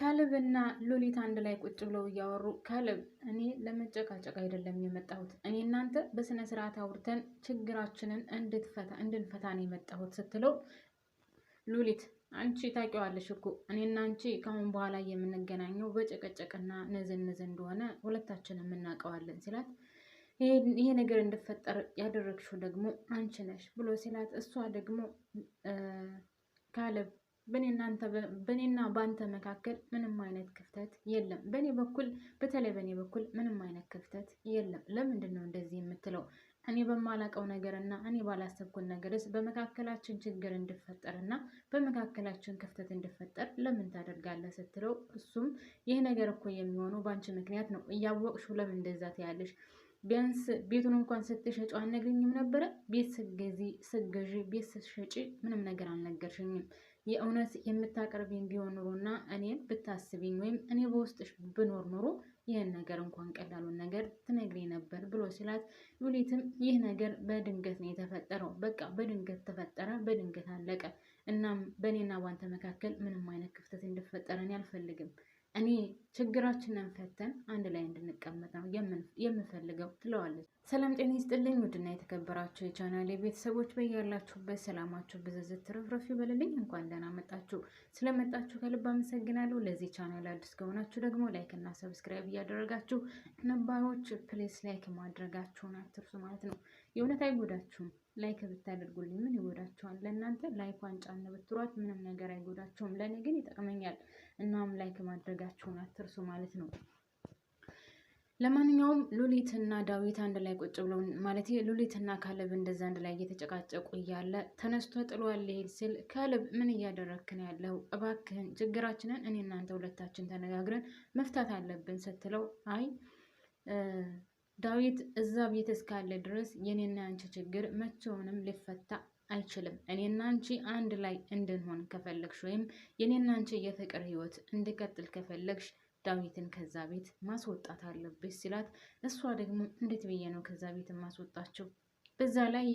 ካሌብና ሉሊት አንድ ላይ ቁጭ ብለው እያወሩ ካሌብ እኔ ለመጨቃጨቅ አይደለም የመጣሁት እኔ እናንተ በስነ ስርዓት አውርተን ችግራችንን እንድንፈታ ነው የመጣሁት ስትለው ሉሊት አንቺ ታውቂዋለሽ እኮ እኔና አንቺ ከአሁን በኋላ የምንገናኘው በጨቀጨቅና ንዝንዝ እንደሆነ ሁለታችንም እናውቀዋለን ሲላት ይሄ ነገር እንዲፈጠር ያደረግሽው ደግሞ አንቺ ነሽ ብሎ ሲላት እሷ ደግሞ ካሌብ በእኔና በአንተ መካከል ምንም አይነት ክፍተት የለም። በተለይ በእኔ በኩል ምንም አይነት ክፍተት የለም። ለምንድን ነው እንደዚህ የምትለው? እኔ በማላውቀው ነገር እና እኔ ባላሰብኩት ነገርስ በመካከላችን ችግር እንዲፈጠር እና በመካከላችን ክፍተት እንዲፈጠር ለምን ታደርጋለህ ስትለው እሱም ይህ ነገር እኮ የሚሆነው በአንቺ ምክንያት ነው። እያወቅሽው ለምን እንደዛ ትያለሽ? ቢያንስ ቤቱን እንኳን ስትሸጪው አልነግሪኝም ነበረ? ቤት ስገዢ ቤት ስትሸጪ ምንም ነገር አልነገርሽኝም። የእውነት የምታቀርቢኝ ቢሆን ኑሮ እና እኔን ብታስቢኝ ወይም እኔ በውስጥሽ ብኖር ኑሮ ይህን ነገር እንኳን ቀላሉን ነገር ትነግሪኝ ነበር ብሎ ሲላት ሉሊትም ይህ ነገር በድንገት ነው የተፈጠረው። በቃ በድንገት ተፈጠረ፣ በድንገት አለቀ። እናም በእኔና ባንተ መካከል ምንም አይነት ክፍተት እንዲፈጠር እኔ አልፈልግም። እኔ ችግራችንን ፈተን አንድ ላይ እንድንቀመጥ ነው የምፈልገው ትለዋለች። ሰላም ጤና ይስጥልኝ ውድና የተከበራችሁ የቻናሌ ቤተሰቦች በያላችሁበት ሰላማችሁ ብዝዝት ትረፍረፍ ይበልልኝ። እንኳን ደህና መጣችሁ። ስለመጣችሁ ከልብ አመሰግናለሁ። ለዚህ ቻናል አዲስ ከሆናችሁ ደግሞ ላይክ እና ሰብስክራይብ እያደረጋችሁ ነባሮች ፕሌስ ላይክ ማድረጋችሁን አትርሱ ማለት ነው። የእውነት አይጎዳችሁም። ላይክ ብታደርጉልኝ ምን ይጎዳችኋል? ለእናንተ ላይኳን ጫን ብትሯት ምንም ነገር አይጎዳችሁም፣ ለእኔ ግን ይጠቅመኛል። እናም ላይክ ማድረጋችሁን አትርሱ ማለት ነው። ለማንኛውም ሉሊትና ዳዊት አንድ ላይ ቁጭ ብለው ማለት ሉሊትና ካሌብ እንደዛ አንድ ላይ እየተጨቃጨቁ እያለ ተነስቶ ጥሏል ሊሄድ ሲል ካሌብ ምን እያደረክን ያለው? እባክህን ችግራችንን እኔ እናንተ ሁለታችን ተነጋግረን መፍታት አለብን ስትለው አይ ዳዊት እዛ ቤት እስካለ ድረስ የኔና አንቺ ችግር መቼውንም ሊፈታ አይችልም። እኔና አንቺ አንድ ላይ እንድንሆን ከፈለግሽ ወይም የኔና አንቺ የፍቅር ህይወት እንዲቀጥል ከፈለግሽ ዳዊትን ከዛ ቤት ማስወጣት አለብሽ ሲላት እሷ ደግሞ እንዴት ብዬ ነው ከዛ ቤት ማስወጣቸው? በዛ ላይ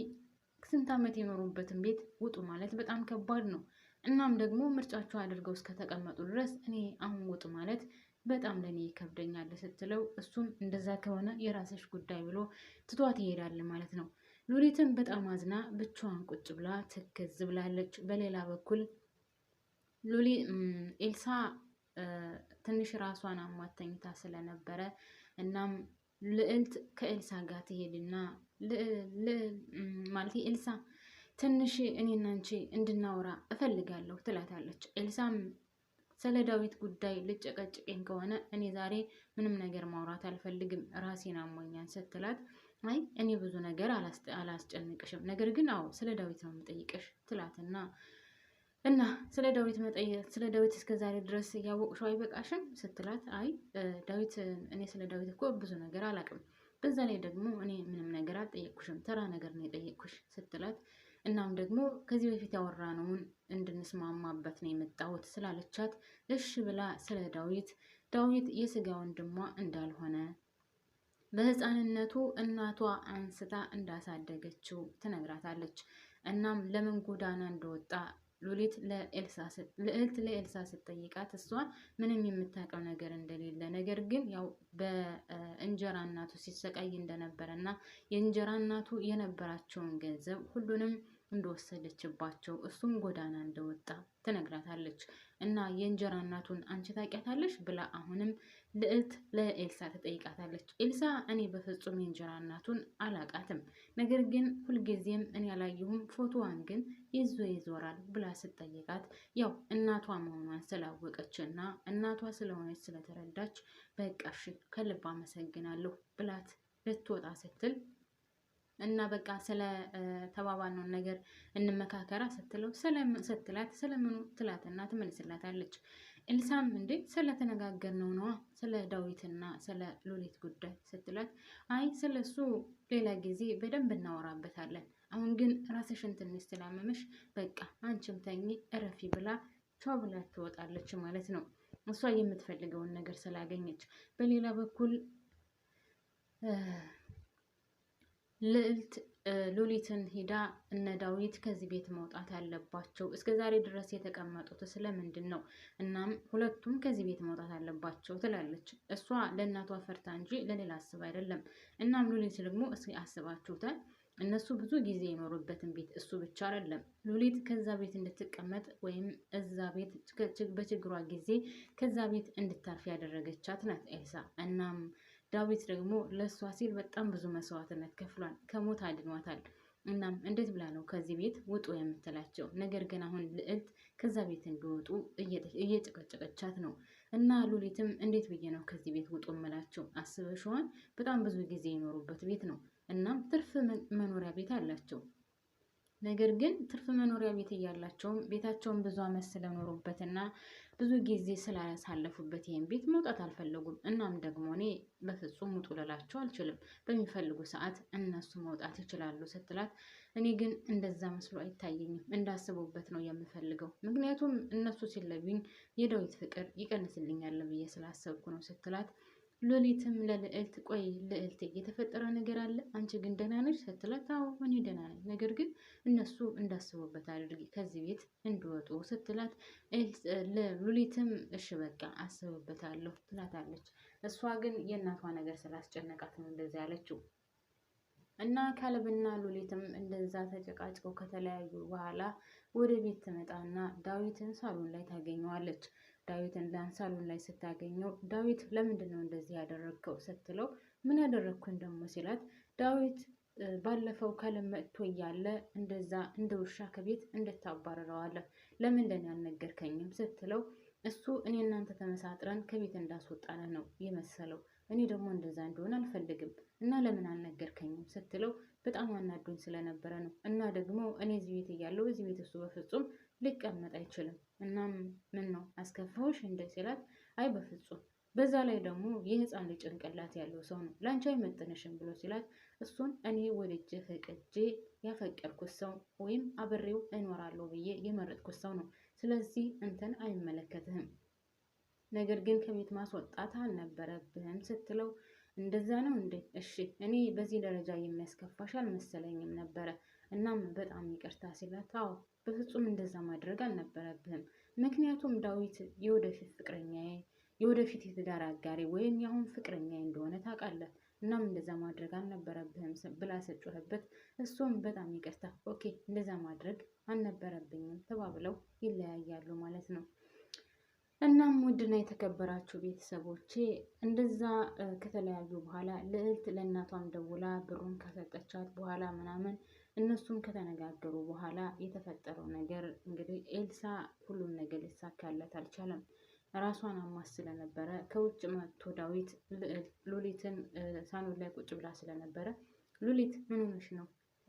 ስንት ዓመት የኖሩበትን ቤት ውጡ ማለት በጣም ከባድ ነው። እናም ደግሞ ምርጫቸው አድርገው እስከተቀመጡ ድረስ እኔ አሁን ውጡ ማለት በጣም ለኔ ይከብደኛል ስትለው እሱም እንደዛ ከሆነ የራስሽ ጉዳይ ብሎ ትቷት ይሄዳል ማለት ነው። ሉሊትን በጣም አዝና ብቻዋን ቁጭ ብላ ትክዝ ብላለች። በሌላ በኩል ኤልሳ ትንሽ ራሷን አሟተኝታ ስለነበረ እናም ልዕልት ከኤልሳ ጋር ትሄድና ማለት ኤልሳ ትንሽ እኔና አንቺ እንድናወራ እፈልጋለሁ ትላታለች። ኤልሳም ስለ ዳዊት ጉዳይ ልጨቀጭቀኝ ከሆነ እኔ ዛሬ ምንም ነገር ማውራት አልፈልግም፣ ራሴን አሞኛል ስትላት አይ እኔ ብዙ ነገር አላስጨንቅሽም፣ ነገር ግን አዎ ስለ ዳዊት ነው የምጠይቅሽ ትላትና እና ስለ ዳዊት እስከ ዛሬ ድረስ እያወቅሽው አይበቃሽም ስትላት አይ ዳዊት እኔ ስለ ዳዊት እኮ ብዙ ነገር አላውቅም፣ በዛ ላይ ደግሞ እኔ ምንም ነገር አልጠየቅኩሽም፣ ተራ ነገር ነው የጠየቅኩሽ ስትላት እናም ደግሞ ከዚህ በፊት ያወራነውን እንድንስማማበት ነው የመጣሁት ስላለቻት እሺ ብላ ስለ ዳዊት የስጋ ወንድሟ እንዳልሆነ በህፃንነቱ እናቷ አንስታ እንዳሳደገችው ትነግራታለች። እናም ለምን ጎዳና እንደወጣ ልዕልት ለኤልሳ ስትጠይቃት እሷ ምንም የምታውቀው ነገር እንደሌለ ነገር ግን ያው በእንጀራ እናቱ ሲሰቃይ እንደነበረ እና የእንጀራ እናቱ የነበራቸውን ገንዘብ ሁሉንም እንደወሰደችባቸው እሱም ጎዳና እንደወጣ ትነግራታለች። እና የእንጀራ እናቱን አንቺ ታውቂያታለሽ ብላ አሁንም ልዕልት ለኤልሳ ትጠይቃታለች። ኤልሳ እኔ በፍጹም የእንጀራ እናቱን አላቃትም፣ ነገር ግን ሁልጊዜም እኔ አላየሁም፣ ፎቶዋን ግን ይዞ ይዞራል ብላ ስትጠይቃት ያው እናቷ መሆኗን ስላወቀች እና እናቷ ስለሆነች ስለተረዳች በቃ እሺ ከልብ አመሰግናለሁ ብላት ልትወጣ ስትል እና በቃ ስለ ተባባልነው ነገር እንመካከራ ስትላት ስለምኑ ትላትና ትመልስላታለች። ኤልሳም እንዴ ስለተነጋገርነው ነዋ ስለ ዳዊትና ስለ ሉሊት ጉዳይ ስትላት አይ ስለሱ ሌላ ጊዜ በደንብ እናወራበታለን፣ አሁን ግን ራስሽን ትንሽ ስላመመሽ በቃ አንቺም ተኚ እረፊ ብላ ቻው ብላ ትወጣለች ማለት ነው፣ እሷ የምትፈልገውን ነገር ስላገኘች። በሌላ በኩል ልዕልት ሉሊትን ሂዳ እነ ዳዊት ከዚህ ቤት መውጣት አለባቸው፣ እስከ ዛሬ ድረስ የተቀመጡት ስለምንድን ነው? እናም ሁለቱም ከዚህ ቤት መውጣት አለባቸው ትላለች። እሷ ለእናቷ ፈርታ እንጂ ለሌላ አስብ አይደለም። እናም ሉሊት ደግሞ እስኪ አስባችሁታል? እነሱ ብዙ ጊዜ የኖሩበትን ቤት እሱ ብቻ አይደለም ሉሊት ከዛ ቤት እንድትቀመጥ ወይም እዛ ቤት በችግሯ ጊዜ ከዛ ቤት እንድታርፍ ያደረገቻት ናት ኤልሳ። እናም ዳዊት ደግሞ ለእሷ ሲል በጣም ብዙ መስዋዕትነት ከፍሏል፣ ከሞት አድኗታል። እናም እንዴት ብላ ነው ከዚህ ቤት ውጡ የምትላቸው? ነገር ግን አሁን ልዕልት ከዛ ቤት እንዲወጡ እየጨቀጨቀቻት ነው። እና ሉሊትም እንዴት ብዬ ነው ከዚህ ቤት ውጡ እምላቸው? አስበሽዋል? በጣም ብዙ ጊዜ የኖሩበት ቤት ነው። እናም ትርፍ መኖሪያ ቤት አላቸው። ነገር ግን ትርፍ መኖሪያ ቤት እያላቸውም ቤታቸውን ብዙ ዓመት ስለኖሩበትና ብዙ ጊዜ ስላሳለፉበት ይህን ቤት መውጣት አልፈለጉም። እናም ደግሞ እኔ በፍጹም ውጡ ልላቸው አልችልም፣ በሚፈልጉ ሰዓት እነሱ መውጣት ይችላሉ ስትላት፣ እኔ ግን እንደዛ መስሎ አይታየኝም፣ እንዳስቡበት ነው የምፈልገው። ምክንያቱም እነሱ ሲለዩኝ የዳዊት ፍቅር ይቀንስልኛል ብዬ ስላሰብኩ ነው ስትላት፣ ሉሊትም ለልዕልት ቆይ ልዕልት የተፈጠረ ነገር አለ? አንቺ ግን ደህና ነሽ ስትላት፣ አዎ እኔ ደህና ነኝ፣ ነገር ግን እነሱ እንዳስቡበት አድርጊ ከዚህ ቤት እንዲወጡ ስትላት፣ ሉሊትም እሺ በቃ አስብበታለሁ ትላታለች። እሷ ግን የእናቷ ነገር ስላስጨነቃት ነው እንደዚያ ያለችው። እና ካሌብና ሉሊትም እንደዛ ተጨቃጭቀው ከተለያዩ በኋላ ወደ ቤት ትመጣና ዳዊትን ሳሎን ላይ ታገኘዋለች። ዳዊትን ሳሎን ላይ ስታገኘው ዳዊት ለምንድን ነው እንደዚህ ያደረግከው ስትለው፣ ምን ያደረግኩን ደግሞ ሲላት፣ ዳዊት ባለፈው ካሌብ መጥቶ እያለ እንደዛ እንደ ውሻ ከቤት እንድታባረረዋለህ ለምንድን ያልነገርከኝም ስትለው፣ እሱ እኔ እናንተ ተመሳጥረን ከቤት እንዳስወጣነ ነው የመሰለው፣ እኔ ደግሞ እንደዛ እንደሆነ አልፈልግም እና ለምን አልነገርከኝም ስትለው፣ በጣም አናዶኝ ስለነበረ ነው እና ደግሞ እኔ እዚህ ቤት እያለሁ እዚህ ቤት እሱ በፍጹም ሊቀመጥ አይችልም። እናም ምን ነው አስከፋዎች እንደ ሲላት፣ አይ በፍጹም በዛ ላይ ደግሞ የህፃን ልጅ ጭንቅላት ያለው ሰው ነው ላንቺ አይመጥንሽም ብሎ ሲላት፣ እሱን እኔ ወድጄ ፈቅጄ ያፈቀርኩት ሰው ወይም አብሬው እኖራለሁ ብዬ የመረጥኩት ሰው ነው። ስለዚህ እንትን አይመለከትህም፣ ነገር ግን ከቤት ማስወጣት አልነበረብህም ስትለው፣ እንደዛ ነው እንዴ? እሺ እኔ በዚህ ደረጃ የሚያስከፋሽ አልመሰለኝም ነበረ። እናም በጣም ይቅርታ ሲላት፣ አዎ በፍጹም እንደዛ ማድረግ አልነበረብህም። ምክንያቱም ዳዊት የወደፊት ፍቅረኛዬ፣ የወደፊት የትዳር አጋሪ ወይም የአሁን ፍቅረኛዬ እንደሆነ ታውቃለህ። እናም እንደዛ ማድረግ አልነበረብህም ብላ ሰጮኸበት። እሱም በጣም ይቅርታ፣ ኦኬ እንደዛ ማድረግ አልነበረብኝም ተባብለው ይለያያሉ ማለት ነው። እናም ውድና የተከበራችሁ ቤተሰቦቼ እንደዛ ከተለያዩ በኋላ ልዕልት ለእናቷም ደውላ ብሩን ከሰጠቻት በኋላ ምናምን እነሱም ከተነጋገሩ በኋላ የተፈጠረው ነገር እንግዲህ ኤልሳ ሁሉም ነገር ሊሳካለት አልቻለም። ራሷን አሟት ስለነበረ ከውጭ መጥቶ ዳዊት ሉሊትን ሳሎን ላይ ቁጭ ብላ ስለነበረ፣ ሉሊት ምን ሆነሽ ነው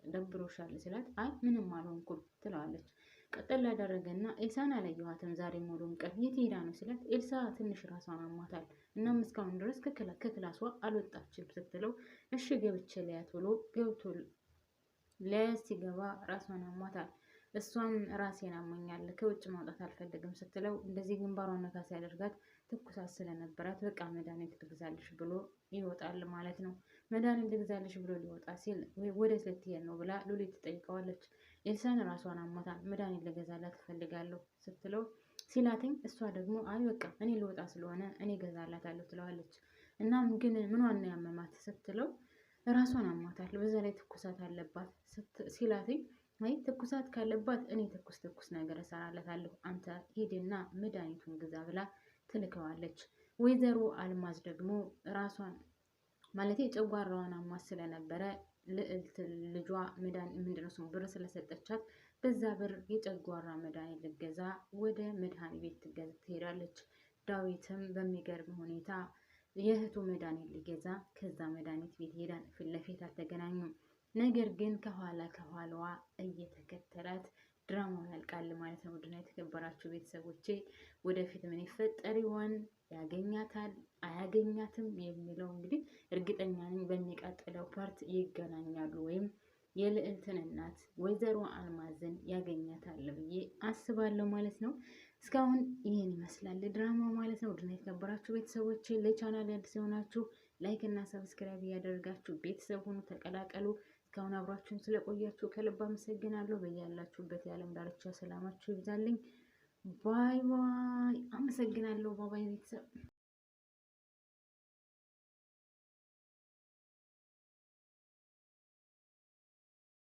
ደብሮሻል ሲላት፣ አይ ምንም አልሆንኩም ትለዋለች። ቀጠል ያደረገና ኤልሳን አላየኋትም ዛሬ ሙሉውን ቀን የት ሄዳ ነው ሲላት፣ ኤልሳ ትንሽ ራሷን አሟታል እናም እስካሁን ድረስ ከክላሷ አልወጣችም ስትለው፣ እሺ ገብቼ ሊያት ብሎ ገብቶ ሊያት ሲገባ ራሷን አሟታል። እሷም ራሴን አሞኛል ከውጭ ማውጣት አልፈልግም ስትለው፣ እንደዚህ ግንባሯን ነካ ሲያደርጋት ትኩሳት ስለነበራት በቃ መድኃኒት ልግዛልሽ ብሎ ይወጣል ማለት ነው። መድኃኒት ልግዛልሽ ብሎ ሊወጣ ሲል ወደ ልትሄድ ነው ብላ ሉሊት ትጠይቀዋለች። ኤልሳን ራሷን አሟታል መድኃኒት ልገዛላት እፈልጋለሁ ስትለው ሲላትኝ፣ እሷ ደግሞ አይ በቃ እኔ ልወጣ ስለሆነ እኔ ገዛላታለሁ ትለዋለች። እናም ግን ምኗን ነው ያመማት ስትለው፣ ራሷን አሟታል በዛ ላይ ትኩሳት አለባት ሲላትኝ፣ አይ ትኩሳት ካለባት እኔ ትኩስ ነገር እሰራላታለሁ አንተ ሂድና መድኃኒቱን ግዛ ብላ ትልከዋለች። ወይዘሮ አልማዝ ደግሞ ራሷን ማለት ጨጓራዋን አሟት ስለነበረ ልዕልት ልጇ ምንድነው ስሙ ብር ስለሰጠቻት በዛ ብር የጨጓራ መድኃኒት ልገዛ ወደ መድኃኒት ቤት ትሄዳለች። ዳዊትም በሚገርም ሁኔታ የእህቱ መድኃኒት ሊገዛ ከዛ መድኃኒት ቤት ሄዳን ፊት ለፊት አልተገናኙም። ነገር ግን ከኋላዋ እየተከተላት ድራማው ያልቃል ማለት ነው። ውድና የተከበራችሁ ቤተሰቦቼ ወደፊት ምን ይፈጠር ይሆን? ያገኛታል አያገኛትም የሚለው እንግዲህ እርግጠኛ ነኝ በሚቀጥለው ፓርት ይገናኛሉ ወይም የልዕልትን እናት ወይዘሮ አልማዝን ያገኛታል ብዬ አስባለሁ ማለት ነው። እስካሁን ይህን ይመስላል ድራማው ማለት ነው። ውድና የተከበራችሁ ቤተሰቦቼ ለቻናል አዲስ የሆናችሁ ላይክ እና ሰብስክራይብ እያደረጋችሁ ቤተሰብ ሁኑ፣ ተቀላቀሉ። እስካሁን አብራችሁን ስለቆያችሁ ከልብ አመሰግናለሁ። በያላችሁበት የዓለም ዳርቻ ሰላማችሁ ይብዛልኝ። ባይ ባይ። አመሰግናለሁ። ባባይ ቤተሰብ